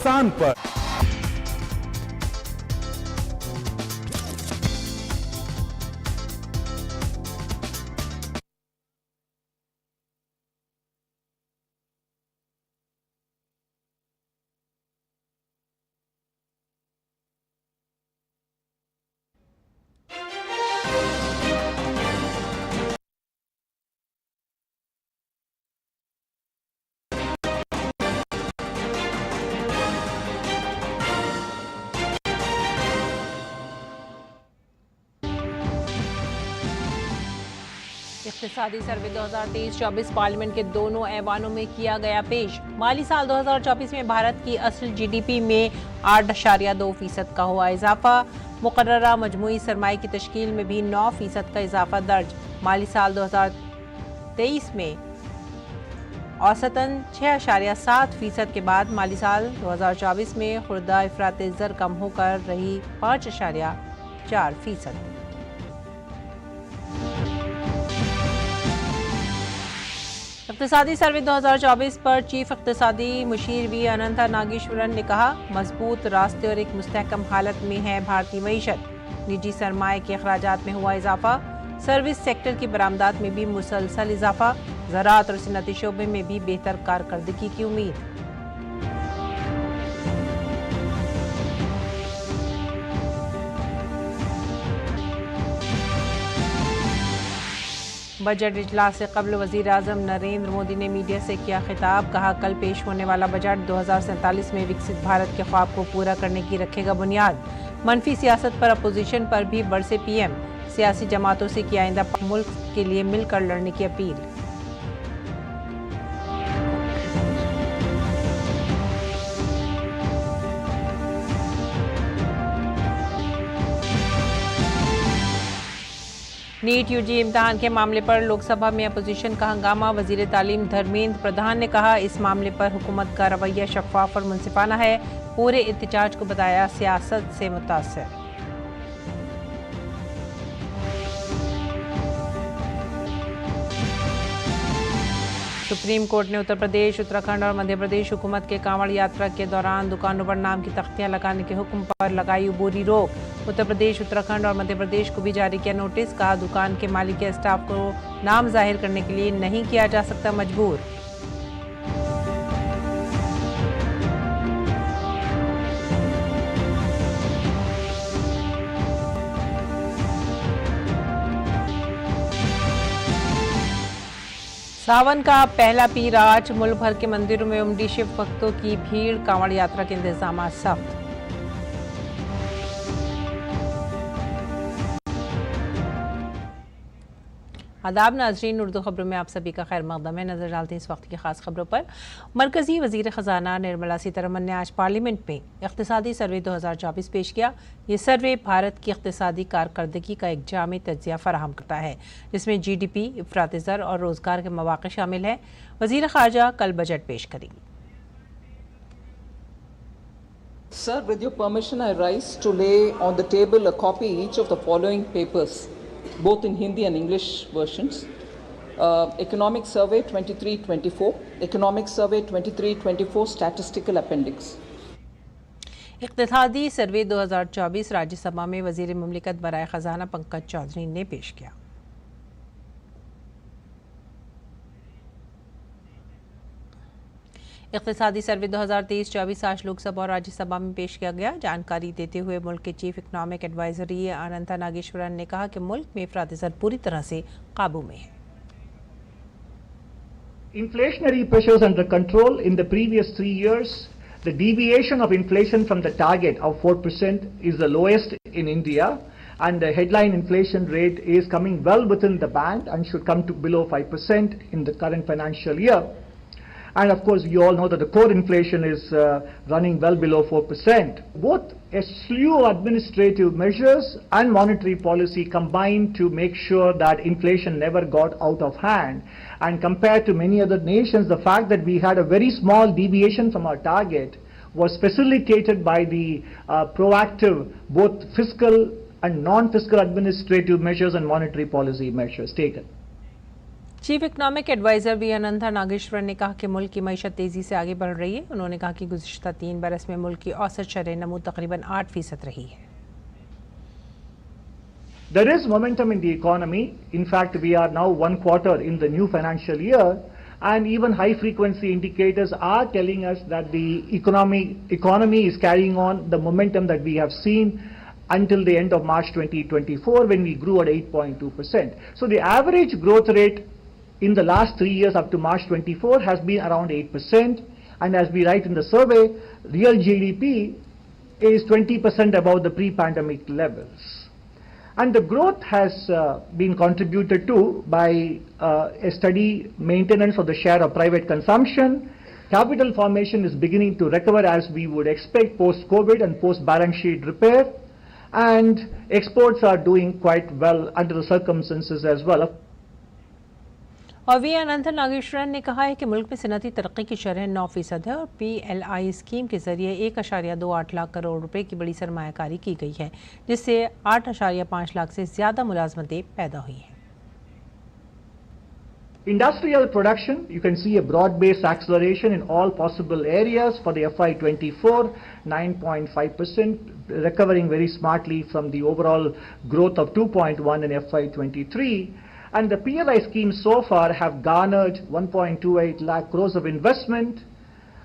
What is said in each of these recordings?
स्थान पर इक्तिसादी सर्वे 2023-24 पार्लियामेंट के दोनों ऐवानों में किया गया पेश। माली साल 2024 में भारत की असल जीडीपी में 8.2% का हुआ इजाफा। मुकर्ररा मजमूई सरमाए की तश्कील में भी 9% का इजाफा दर्ज। माली साल 2023 में औसतन 6.7% के बाद माली साल 2024 में खुर्दा इफरात ज़र कम होकर रही 5.4%। इक्तिसादी सर्वे 2024 पर चीफ इक्तिसादी मुशीर वी अनंता नागेश्वरन ने कहा, मजबूत रास्ते और एक मुस्तहकम हालत में है भारतीय मईशत। निजी सरमाए के अखराजात में हुआ इजाफा। सर्विस सेक्टर की बरामदात में भी मुसलसल इजाफा। ज़राअत और सनअती शोबे में भी बेहतर कारकर्दगी की उम्मीद। बजट इजलास से कबल वज़ीर आज़म नरेंद्र मोदी ने मीडिया से किया खिताब। कहा, कल पेश होने वाला बजट 2047 में विकसित भारत के ख्वाब को पूरा करने की रखेगा बुनियाद। मनफी सियासत पर अपोजिशन पर भी बरसे पीएम। सियासी जमातों से किया आइंदा मुल्क के लिए मिलकर लड़ने की अपील। नीट यूजी इम्तिहान के मामले पर लोकसभा में अपोजिशन का हंगामा। वजीर तालीम धर्मेंद्र प्रधान ने कहा, इस मामले पर हुकूमत का रवैया शफाफ और मुनसिफाना है। पूरे एहतजाज को बताया सियासत से मुतासिर। सुप्रीम कोर्ट ने उत्तर प्रदेश, उत्तराखंड और मध्य प्रदेश हुकूमत के कांवड़ यात्रा के दौरान दुकानों पर नाम की तख्तियां लगाने के हुक्म पर लगाई अबूरी रोक। उत्तर प्रदेश, उत्तराखंड और मध्य प्रदेश को भी जारी किया नोटिस। कहा, दुकान के मालिक या स्टाफ को नाम जाहिर करने के लिए नहीं किया जा सकता मजबूर। सावन का पहला पीर आज। मुल्क भर के मंदिरों में उमड़ी शिव भक्तों की भीड़। कांवड़ यात्रा के इंतजाम सख्त। आदाब नाजरीन, उर्दू खबरों में आप सभी का खैर मकदम है। नजर डालते हैं इस वक्त की खास खबरों पर। मरकजी वजीर खजाना निर्मला सीतारमन ने आज पार्लियामेंट में इक्तिसादी सर्वे 2024 पेश किया। ये सर्वे भारत की इक्तिसादी कारकर्दगी का एक जामी तज्जिया फराहम करता है, जिसमें जीडीपी, इफरात ज़र और रोजगार के मौक़े शामिल हैं। वजीर ख़ारजा कल बजट पेश करेंगी। Sir, with your permission, I rise to lay on the table a copy each of the following papers, both in Hindi and English versions. Economic Survey 23-24, Economic Survey 23-24 Statistical Appendix. इक्तिसादी सर्वे 2024 राज्यसभा में वजीर मुमलिकत बराए खजाना पंकज चौधरी ने पेश किया। इक्तिसादी सर्वे 2023-24 आज लोकसभा और राज्यसभा में पेश किया गया। जानकारी देते हुए मुल्क के चीफ इकनॉमिक एडवाइजरी अनंता नागेश्वरन ने कहा कि मुल्क में इफरात ज़र पूरी तरह से काबू में है। Inflationary pressures under control. In the previous 3 years, the deviation of inflation from the target of 4% is the lowest in India, and the headline inflation rate is coming well within the band and should come to below 5% in the current financial year. And of course, you all know that the core inflation is running well below 4%. Both a slew of administrative measures and monetary policy combined to make sure that inflation never got out of hand. And compared to many other nations, the fact that we had a very small deviation from our target was facilitated by the proactive both fiscal and non-fiscal administrative measures and monetary policy measures taken. Chief economic adviser V Anantha Nageswaran ने कहा कि मुल्क की मईशत तेजी से आगे बढ़ रही है। उन्होंने कहा कि गुज़िश्ता 3 बरस में मुल्क की औसत शरह नमू तकरीबन 8% रही है। There is momentum in the economy. In fact, we are now 1 quarter in the new financial year, and even high frequency indicators are telling us that the economy is carrying on the momentum that we have seen until the end of March 2024, when we grew at 8.2%. So the average growth rate in the last 3 years up to March 24 has been around 8%, and as we write in the survey, real GDP is 20% above the pre-pandemic levels. And the growth has been contributed to by a steady maintenance of the share of private consumption. Capital formation is beginning to recover as we would expect post-COVID and post-balance sheet repair, and exports are doing quite well under the circumstances as well. और we अनंता नागेश्वरन ने कहा है कि मुल्क में सनती तरक्की की शरह 9% है और PLI स्कीम के जरिए 1.28 लाख करोड़ रुपए की बड़ी सरमायाकारी की गई है, जिससे 8.5 लाख से ज्यादा मुलाजमतें पैदा हुई हैं। Industrial production, you can see a broad-based acceleration in all possible areas for the FY24, 9.5%, recovering very smartly from the overall growth of 2.1 in FY23. And the PLI schemes so far have garnered 1.28 lakh crores of investment,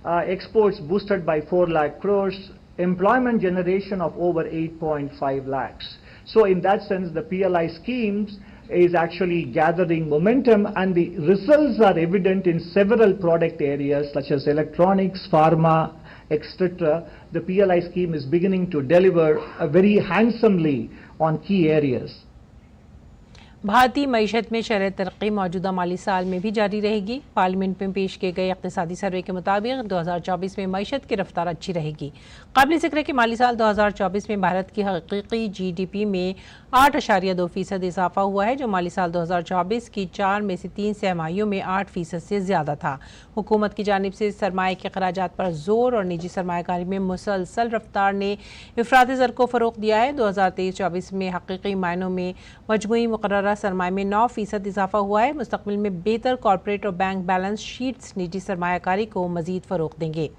exports boosted by 4 lakh crores, employment generation of over 8.5 lakhs. So in that sense, the PLI schemes is actually gathering momentum, and the results are evident in several product areas such as electronics, pharma, etc. The PLI scheme is beginning to deliver very handsomely on key areas. भारतीय मईशत में शरह तरक्की मौजूदा माली साल में भी जारी रहेगी। पार्लियामेंट में पेश किए गए इक़्तिसादी सर्वे के मुताबिक 2024 में मईशत की रफ्तार अच्छी रहेगी। काबिल ज़िक्र है कि माली साल 2024 में भारत की हकीकी GDP में 8.2% इजाफा हुआ है, जो माली साल 2024 की 4 में से 3 सहमाहियों में 8% से ज़्यादा था। हुकूमत की जानिब से सरमाए के अखराजात पर जोर और निजी सरमायाकारी में मुसलसल रफ्तार ने इफरात ज़र को फ़रोग़ दिया है। 2023-24 में हकीकी मायनों में मजमूई मुक़र्ररा सरमाए में 9% इजाफा हुआ है। मुस्तक़बिल में बेहतर कॉर्पोरेट और बैंक बैलेंस शीट्स निजी सरमायाकारी को मज़ीद फ़रोग़ देंगे।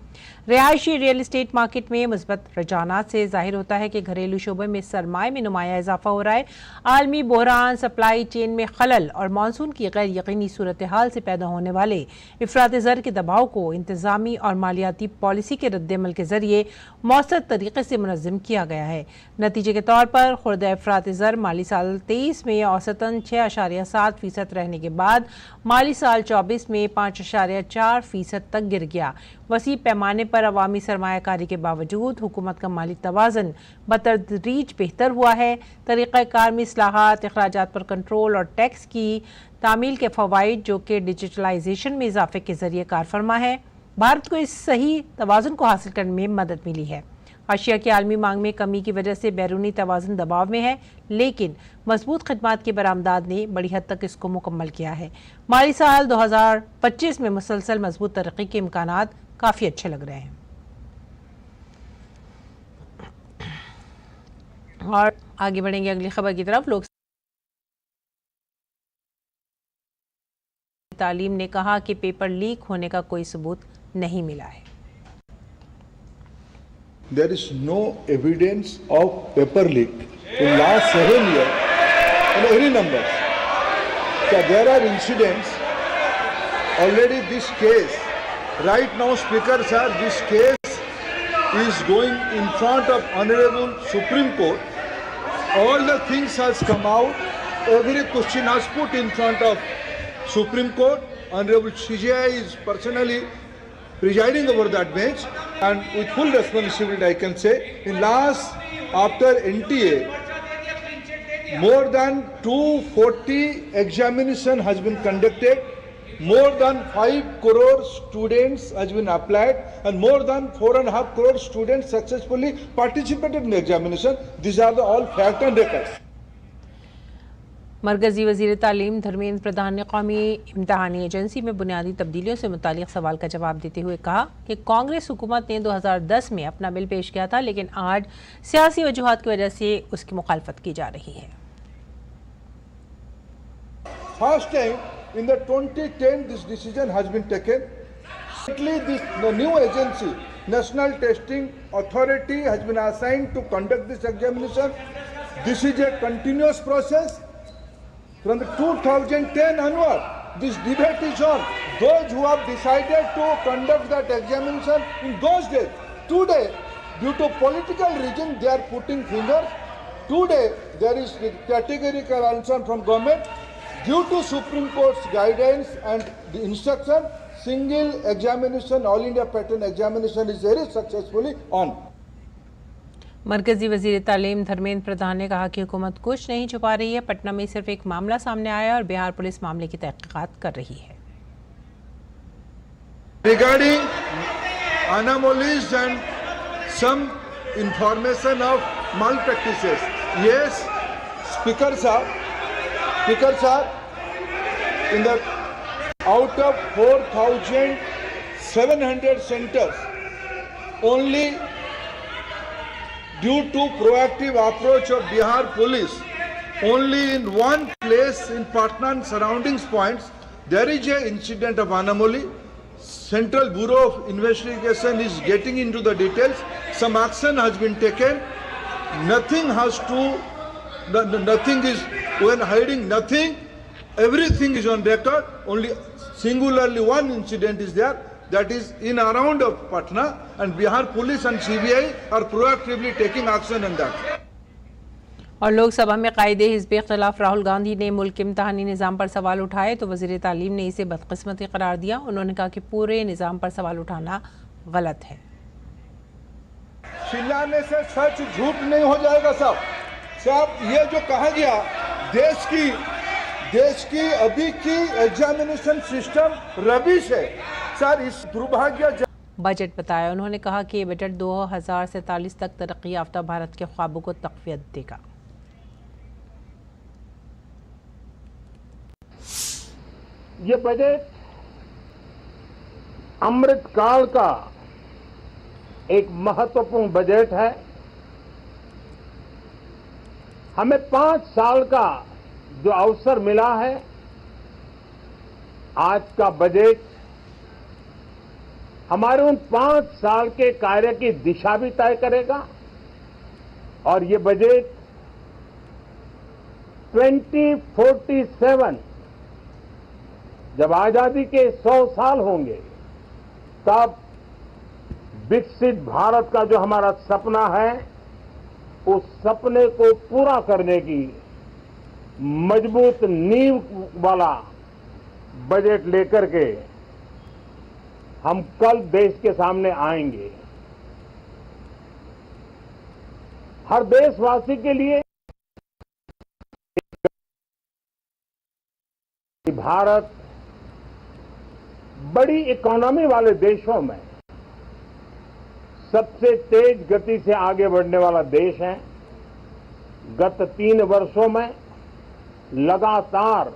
रिहायशी रियल इस्टेट मार्केट में मुस्बत रुझानात से जाहिर होता है कि घरेलू शोबे में सरमाए में नुमाया इजाफा हो रहा है। आलमी बहरान, सप्लाई चेन में खलल और मानसून की गैर यकीनी सूरत हाल से पैदा होने वाले इफरात ज़र के दबाव को इंतज़ामी और मालियाती पॉलिसी के रद्दमल के जरिए मौसर तरीके से मुनज़्ज़म किया गया है। नतीजे के तौर पर खुर्दा इफरात ज़र माली साल 23 में औसतन 6.7% रहने के बाद माली साल 24 में 5.4% तक गिर गया। वसी पैमाने पर अवामी सरमायाकारी के बावजूद हुकूमत का माली तवाज़न बतदरीज बेहतर हुआ है। तरीक़ाकार में इस्लाहात, अखराजात पर कंट्रोल और टैक्स की तामील के फ़वाइद, जो कि डिजिटलाइजेशन में इजाफे के ज़रिए कारफरमा है, भारत को इस सही तवाज़ुन को हासिल करने में मदद मिली है। अशिया की आलमी मांग में कमी की वजह से बैरूनी तवाज़ुन दबाव में है, लेकिन मजबूत खदमात की बरामदाद ने बड़ी हद तक इसको मुकम्मल किया है। माली साल 2025 में मुसलसल मजबूत तरक्की के इम्कानात काफ़ी अच्छे लग रहे हैं। और आगे बढ़ेंगे अगली खबर की तरफ। लोक तालीम ने कहा कि पेपर लीक होने का कोई सबूत नहीं मिला है। There is no evidence of paper leak in last 7 years and any numbers. So there are incidents already. This case right now, Speaker sir, this case is going in front of Honorable Supreme Court. All the things has come out. Every question has put in front of Supreme Court. Honorable CJI is personally presiding over that bench, and with full responsibility I can say, in last, after NTA, more than 240 examination has been conducted, more than 5 crore students has been applied, and more than 4.5 crore students successfully participated in the examination. These are the all fact and records. मरकजी वज़ीर तालीम धर्मेंद्र प्रधान ने कौमी इम्तहानी agency में बुनियादी तब्दीलियों से मुतालिक सवाल का जवाब देते हुए कहा कि कांग्रेस हुकूमत ने 2010 में अपना बिल पेश किया था, लेकिन आज सियासी वजूहात की वजह से उसकी मुखालफत की जा रही है। First time in the 2010 this decision has been taken. Recently, the new agency, National Testing Authority, has been assigned to conduct this examination. This is a continuous process. From the 2010 onward, this debate is on. Those who have decided to conduct that examination in those days, today, due to political reason, they are putting fingers. Today, there is categorical answer from government. Due to Supreme Court's guidance and the instruction, single examination, All India Pattern Examination is very successfully on. मरकजी वजीर तालीम धर्मेंद्र प्रधान ने कहा कि हुकूमत कुछ नहीं छुपा रही है। पटना में सिर्फ एक मामला सामने आया और बिहार पुलिस मामले की तहकीकात कर रही है। Regarding anomalies and some information of malpractices, yes, Speaker sir, in the out of 4,700 centers, only due to proactive approach of Bihar police, only in one place in Patna and surrounding points, there is an incident of anomaly. Central Bureau of Investigation is getting into the details. Some action has been taken. Nothing is when hiding, nothing. Everything is on record. Only singularly one incident is there. That is in around of Patna, and Bihar police and CBI are proactively taking action on that. और लोकसभा में कायदे हिज़्ब इख्तिलाफ राहुल गांधी ने मुल्क के इम्तहानी निज़ाम पर सवाल उठाए तो वज़ीर तालीम ने इसे बदकिस्मती करार दिया। उन्होंने कहा कि पूरे निज़ाम पर सवाल उठाना गलत है। चिल्लाने से सच झूठ नहीं हो जाएगा साहब। ये जो कहा गया देश की अभी की एग्जामिनेशन सिस्टम रबिश है सर, इस दुर्भाग्य बजट बताया। उन्होंने कहा कि ये बजट 2047 तक तरक्की याफ्ता भारत के ख्वाबों को तक़वियत देगा। ये बजट अमृतकाल का एक महत्वपूर्ण बजट है। हमें 5 साल का जो अवसर मिला है, आज का बजट हमारे उन 5 साल के कार्य की दिशा भी तय करेगा। और ये बजट 2047 जब आजादी के 100 साल होंगे, तब विकसित भारत का जो हमारा सपना है, उस सपने को पूरा करने की मजबूत नींव वाला बजट लेकर के हम कल देश के सामने आएंगे। हर देशवासी के लिए भारत बड़ी इकोनॉमी वाले देशों में सबसे तेज गति से आगे बढ़ने वाला देश है। गत 3 वर्षों में लगातार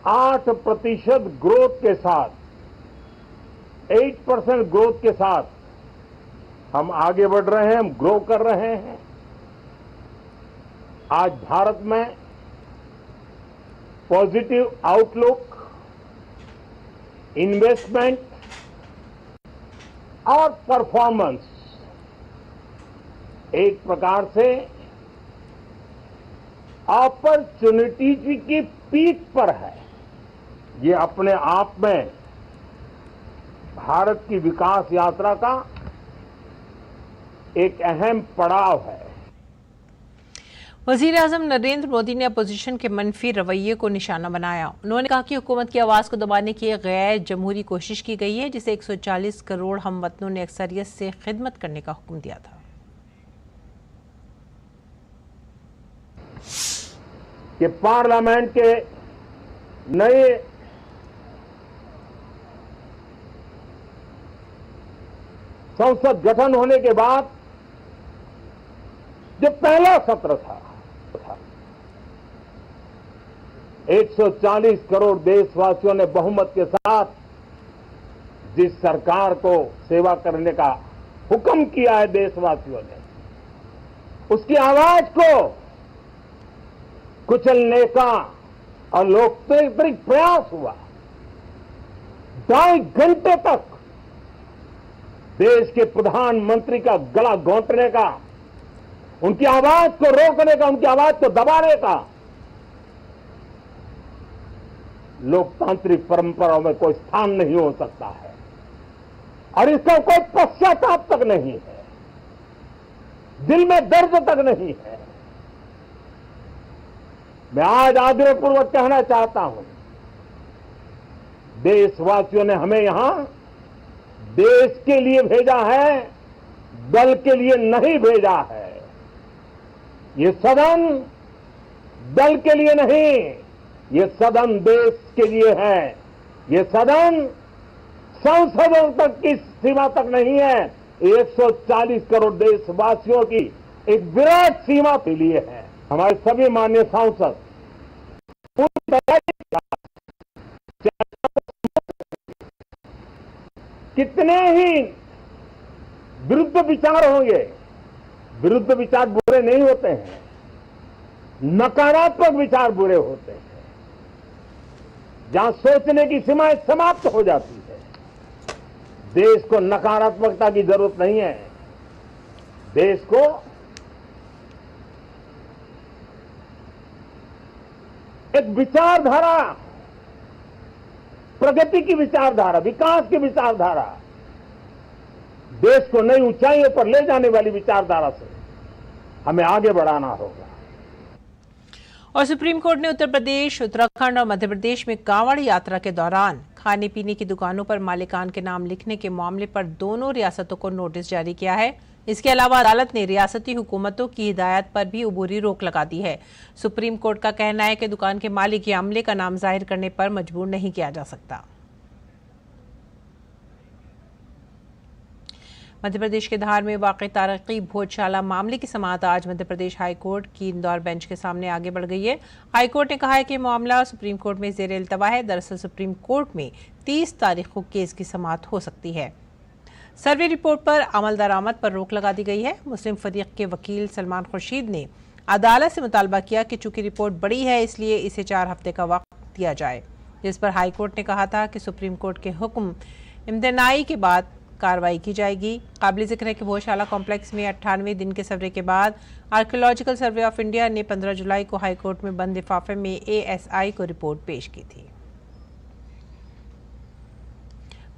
8% ग्रोथ के साथ 8% ग्रोथ के साथ हम आगे बढ़ रहे हैं, हम ग्रो कर रहे हैं। आज भारत में पॉजिटिव आउटलुक, इन्वेस्टमेंट और परफॉर्मेंस एक प्रकार से अपॉर्चुनिटीज की पीक पर है। ये अपने आप में भारत की विकास यात्रा का एक अहम पड़ाव है। वज़ीर आज़म नरेंद्र मोदी ने अपोजिशन के मनफी रवैये को निशाना बनाया। उन्होंने कहा कि हुकूमत की आवाज़ को दबाने की एक गैर जमहूरी कोशिश की गई है, जिसे 140 करोड़ हमवतनों ने अक्सरियत से खिदमत करने का हुक्म दिया था। कि पार्लियामेंट के नए संसद गठन होने के बाद जो पहला सत्र था, 140 करोड़ देशवासियों ने बहुमत के साथ जिस सरकार को सेवा करने का हुक्म किया है देशवासियों ने, उसकी आवाज को कुचलने का और लोकतांत्रिक प्रयास हुआ। 2.5 घंटे तक देश के प्रधानमंत्री का गला घोंटने का, उनकी आवाज को रोकने का, उनकी आवाज को दबाने का लोकतांत्रिक परंपराओं में कोई स्थान नहीं हो सकता है और इसका कोई पश्चाताप तक नहीं है, दिल में दर्द तक नहीं है। मैं आज आग्रहपूर्वक कहना चाहता हूं, देशवासियों ने हमें यहां देश के लिए भेजा है, दल के लिए नहीं भेजा है। ये सदन दल के लिए नहीं, ये सदन देश के लिए है। ये सदन संसदों तक की सीमा तक नहीं है, 140 करोड़ देशवासियों की एक विराट सीमा के लिए है। हमारे सभी माननीय सांसद पूरी तैयारी के साथ, कितने ही विरुद्ध विचार होंगे, विरुद्ध विचार बुरे नहीं होते हैं, नकारात्मक विचार बुरे होते हैं। जहां सोचने की सीमाएं समाप्त हो जाती है, देश को नकारात्मकता की जरूरत नहीं है। देश को एक विचारधारा, प्रगति की विचारधारा, विकास की विचारधारा, देश को नई ऊंचाइयों पर ले जाने वाली विचारधारा से हमें आगे बढ़ाना होगा। और सुप्रीम कोर्ट ने उत्तर प्रदेश, उत्तराखंड और मध्य प्रदेश में कांवड़ यात्रा के दौरान खाने पीने की दुकानों पर मालिकान के नाम लिखने के मामले पर दोनों रियासतों को नोटिस जारी किया है। इसके अलावा अदालत ने रियासती हुकूमतों की हिदायत पर भी अबूरी रोक लगा दी है। सुप्रीम कोर्ट का कहना है कि दुकान के मालिक या अमले का नाम जाहिर करने पर मजबूर नहीं किया जा सकता। मध्य प्रदेश के धार में वाक़ तारक़ी भोजशाला मामले की समाअत आज मध्य प्रदेश हाई कोर्ट की इंदौर बेंच के सामने आगे बढ़ गई है। हाई कोर्ट ने कहा है कि मामला सुप्रीम कोर्ट में ज़ेर इल्तवा है। दरअसल सुप्रीम कोर्ट में 30 तारीख को केस की समाअत हो सकती है। सर्वे रिपोर्ट पर अमल दरामद पर रोक लगा दी गई है। मुस्लिम फरीक के वकील सलमान खुर्शीद ने अदालत से मुतालबा किया कि चूंकि रिपोर्ट बड़ी है इसलिए इसे 4 हफ्ते का वक्त दिया जाए, जिस पर हाई कोर्ट ने कहा था कि सुप्रीम कोर्ट के हुक्म इम्तनाई के बाद कार्रवाई की जाएगी। काबिल जिक्र है कि भोजशाला कॉम्प्लेक्स में 98 दिन के सर्वे के बाद आर्कियोलॉजिकल सर्वे ऑफ इंडिया ने 15 जुलाई को हाई कोर्ट में बंद लिफाफे में ASI को रिपोर्ट पेश की थी।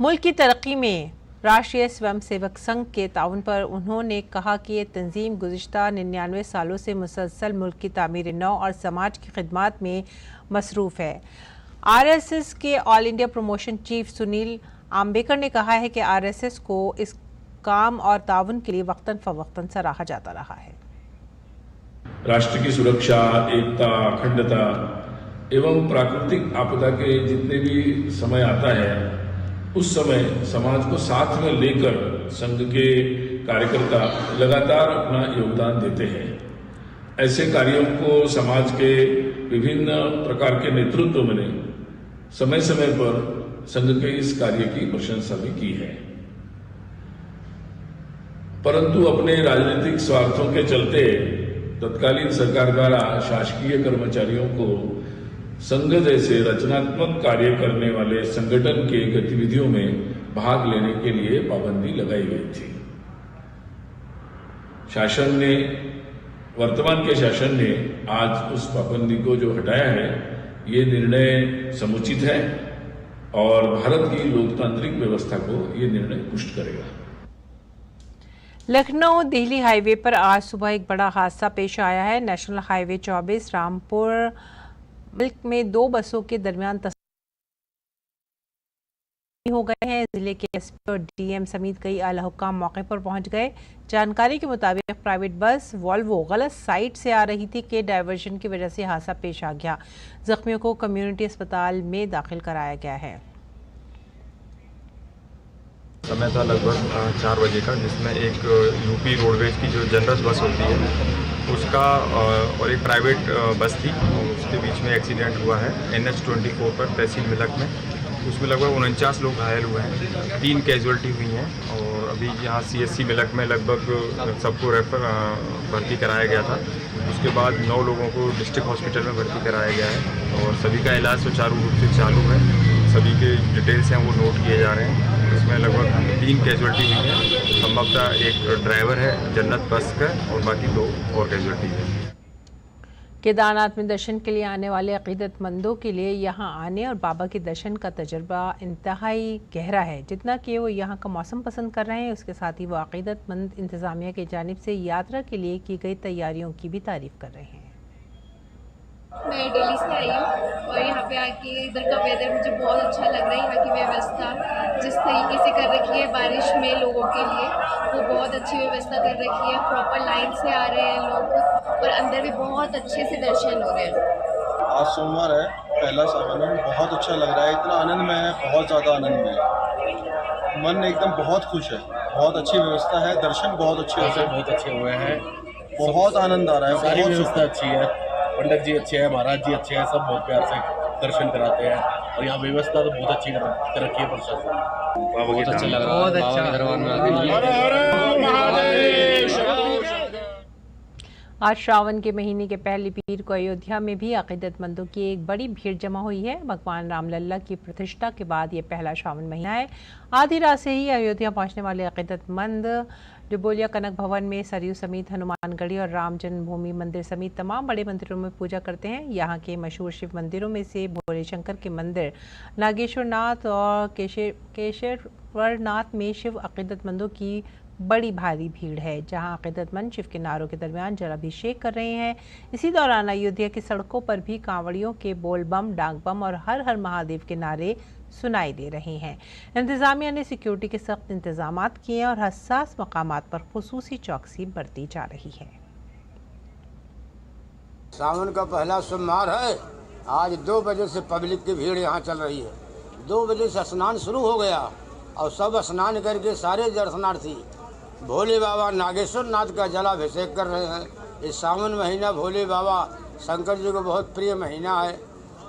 मुल्क की तरक्की में राष्ट्रीय स्वयंसेवक संघ के ताउन पर उन्होंने कहा कि ये तंजीम गुज़िश्ता 99 सालों से मुसलसल मुल्क की तामीर नौ और समाज की खिदमत में मसरूफ़ है। RSS के all India promotion chief Sunil Ambekar ने कहा है कि RSS को इस काम और ताउन के लिए वक्तन फवक्तन सराहा जाता रहा है। राष्ट्र की सुरक्षा, एकता, अखंडता एवं प्राकृतिक आपदा के जितने भी समय आता है, उस समय समाज को साथ में लेकर संघ के कार्यकर्ता लगातार अपना योगदान देते हैं। ऐसे कार्यों को समाज के विभिन्न प्रकार के नेतृत्व ने समय समय पर संघ के इस कार्य की प्रशंसा भी की है, परंतु अपने राजनीतिक स्वार्थों के चलते तत्कालीन सरकार द्वारा शासकीय कर्मचारियों को संघ जैसे रचनात्मक कार्य करने वाले संगठन के गतिविधियों में भाग लेने के लिए पाबंदी लगाई गई थी। शासन ने, वर्तमान के शासन ने आज उस पाबंदी को जो हटाया है, ये निर्णय समुचित है और भारत की लोकतांत्रिक व्यवस्था को ये निर्णय पुष्ट करेगा। लखनऊ दिल्ली हाईवे पर आज सुबह एक बड़ा हादसा पेश आया है। नेशनल हाईवे 24 रामपुर मिल्क में 2 बसों के दरमियान हो गए हैं। जिले के एसपी और डीएम समेत कई आला हुक्काम मौके पर पहुंच गए। जानकारी के मुताबिक प्राइवेट बस वॉल्वो गलत साइड से आ रही थी कि डायवर्जन की वजह से हादसा पेश आ गया। जख्मियों को कम्युनिटी अस्पताल में दाखिल कराया गया है। समय था लगभग 4 बजे का, जिसमें एक यूपी रोडवेज की जो जनरल बस होती है उसका और एक प्राइवेट बस थी, उसके बीच में एक्सीडेंट हुआ है NH 24 पर तहसील मिलक में। उसमें लगभग 49 लोग घायल हुए हैं, 3 कैजुअल्टी हुई हैं और अभी यहाँ CSC मिलक में लगभग सबको भर्ती कराया गया था। उसके बाद 9 लोगों को डिस्ट्रिक्ट हॉस्पिटल में भर्ती कराया गया है और सभी का इलाज सुचारू रूप से चालू है। सभी के डिटेल्स हैं वो नोट किए जा रहे हैं। इसमें लगभग 3 कैजुअल्टी हुई हैं, संभवतः एक ड्राइवर है जन्नत बस का और बाकी 2 और कैजुअल्टी है। केदारनाथ में दर्शन के लिए आने वाले अकीदतमंदों के लिए यहाँ आने और बाबा के दर्शन का तजुर्बा इंतहाई गहरा है। जितना कि वो यहाँ का मौसम पसंद कर रहे हैं, उसके साथ ही वो अकीदतमंद इंतज़ामिया की जानिब से यात्रा के लिए की गई तैयारियों की भी तारीफ़ कर रहे हैं। मैं दिल्ली से आई हूँ और यहाँ पे आके इधर का वेदर मुझे बहुत अच्छा लग रहा है। यहाँ की व्यवस्था जिस तरीके से कर रखी है बारिश में लोगों के लिए, वो बहुत अच्छी व्यवस्था कर रखी है। प्रॉपर लाइन से आ रहे हैं लोग और अंदर भी बहुत अच्छे से दर्शन हो रहे हैं। आज सोमवार है, पहला सावन है, बहुत अच्छा लग रहा है। इतना आनंद में है, बहुत ज़्यादा आनंद में है। मन एकदम बहुत खुश है, बहुत अच्छी व्यवस्था है, दर्शन बहुत अच्छे से बहुत अच्छे हुए हैं, बहुत आनंद आ रहा है। सारी बहुत व्यवस्था अच्छी है, पंडित जी अच्छे हैं, महाराज जी अच्छे हैं, सब बहुत प्यार से दर्शन कराते हैं और यहाँ व्यवस्था तो बहुत अच्छी कर रखी है प्रशासन। बहुत अच्छा लग रहा है, बाबा के दरबार में आज श्रावण के महीने के पहली पीर को अयोध्या में भी अकीदतमंदों की एक बड़ी भीड़ जमा हुई है। भगवान रामलल्ला की प्रतिष्ठा के बाद ये पहला श्रावण महीना है। आधी रात से ही अयोध्या पहुंचने वाले अकीदतमंद डुबोलिया कनक भवन में सरयू समेत हनुमानगढ़ी और राम जन्मभूमि मंदिर समेत तमाम बड़े मंदिरों में पूजा करते हैं। यहाँ के मशहूर शिव मंदिरों में से भोले शंकर के मंदिर, नागेश्वरनाथ और केशवरनाथ में शिव अकीदतमंदों की बड़ी भारी भीड़ है, जहां अकीदतमंद शिव के नारों के दरमियान जलाभिषेक कर रहे हैं। इसी दौरान अयोध्या की सड़कों पर भी कांवड़ियों के बोल बम, डाक बम और हर हर महादेव के नारे सुनाई दे रहे हैं। इंतजामिया ने सिक्योरिटी के सख्त इंतजामात किए और हसास मकामात पर खुसूसी चौकसी बरती जा रही है। सावन का पहला सोमवार है। आज 2 बजे से पब्लिक की भीड़ यहाँ चल रही है। 2 बजे से स्नान शुरू हो गया और सब स्नान करके सारे दर्शनार्थी भोले बाबा नागेश्वर नाथ का जलाभिषेक कर रहे हैं। इस सावन महीना भोले बाबा शंकर जी को बहुत प्रिय महीना है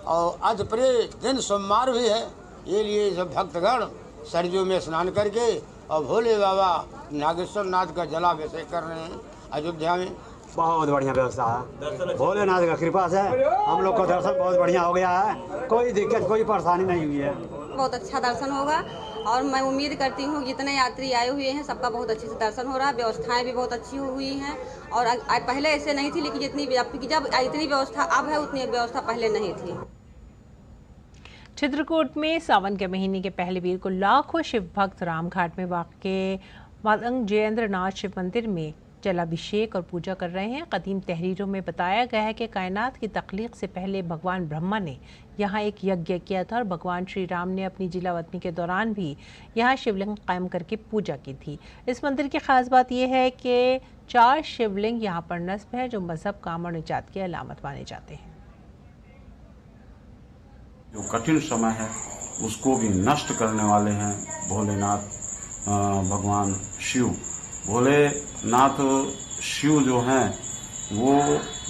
और अति प्रिय दिन सोमवार भी है। ये लिए सब भक्तगण सरयू में स्नान करके और भोले बाबा नागेश्वर नाथ का जलाभिषेक कर रहे हैं अयोध्या में। बहुत बढ़िया व्यवस्था है, भोलेनाथ का कृपा से हम लोग को दर्शन बहुत बढ़िया हो गया है। कोई दिक्कत, कोई परेशानी नहीं हुई है। बहुत अच्छा दर्शन होगा और मैं उम्मीद करती हूँ जितने यात्री आए हुए हैं सबका बहुत अच्छे से दर्शन हो रहा है। व्यवस्थाएं भी बहुत अच्छी हुई हैं और पहले ऐसे नहीं थी, लेकिन जितनी इतनी व्यवस्था अब है उतनी व्यवस्था पहले नहीं थी। चित्रकूट में सावन के महीने के पहले वीर को लाखों शिव भक्त रामघाट में वाक़े मातंग जयेंद्रनाथ शिव मंदिर में जलाभिषेक और पूजा कर रहे हैं। कदीम तहरीरों में बताया गया है कि कायनात की तख्लीक से पहले भगवान ब्रह्मा ने यहाँ एक यज्ञ किया था और भगवान श्री राम ने अपनी जिलावतनी के दौरान भी यहाँ शिवलिंग कायम करके पूजा की थी। इस मंदिर की खास बात यह है कि 4 शिवलिंग यहाँ पर नस्ब है, जो मजहब, काम और निजात की अलामत माने जाते हैं। जो कठिन समय है उसको भी नष्ट करने वाले हैं भोलेनाथ भगवान शिव। भोलेनाथ शिव जो हैं वो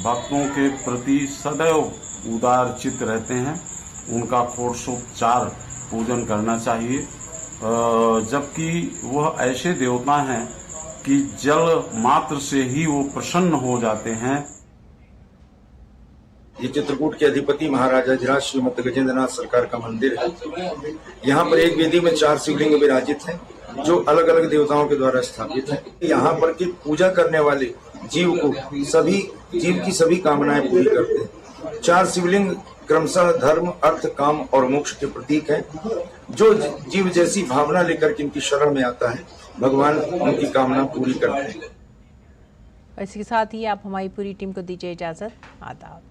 भक्तों के प्रति सदैव उदार चित्त रहते हैं। उनका षोडशोपचार पूजन करना चाहिए, जबकि वह ऐसे देवता हैं कि जल मात्र से ही वो प्रसन्न हो जाते हैं। ये चित्रकूट के अधिपति महाराजा धीराज श्रीमद गजेंद्रनाथ सरकार का मंदिर है। यहाँ पर एक वेदी में 4 शिवलिंग विराजित हैं जो अलग अलग देवताओं के द्वारा स्थापित है। यहाँ पर के पूजा करने वाले जीव को जीव की सभी कामनाएं पूरी करते हैं। 4 शिवलिंग क्रमशः धर्म, अर्थ, काम और मोक्ष के प्रतीक हैं। जो जीव जैसी भावना लेकर के इनकी शरण में आता है, भगवान उनकी कामना पूरी करते हैं। इसके साथ ही आप हमारी पूरी टीम को दीजिए इजाजत। आदाब।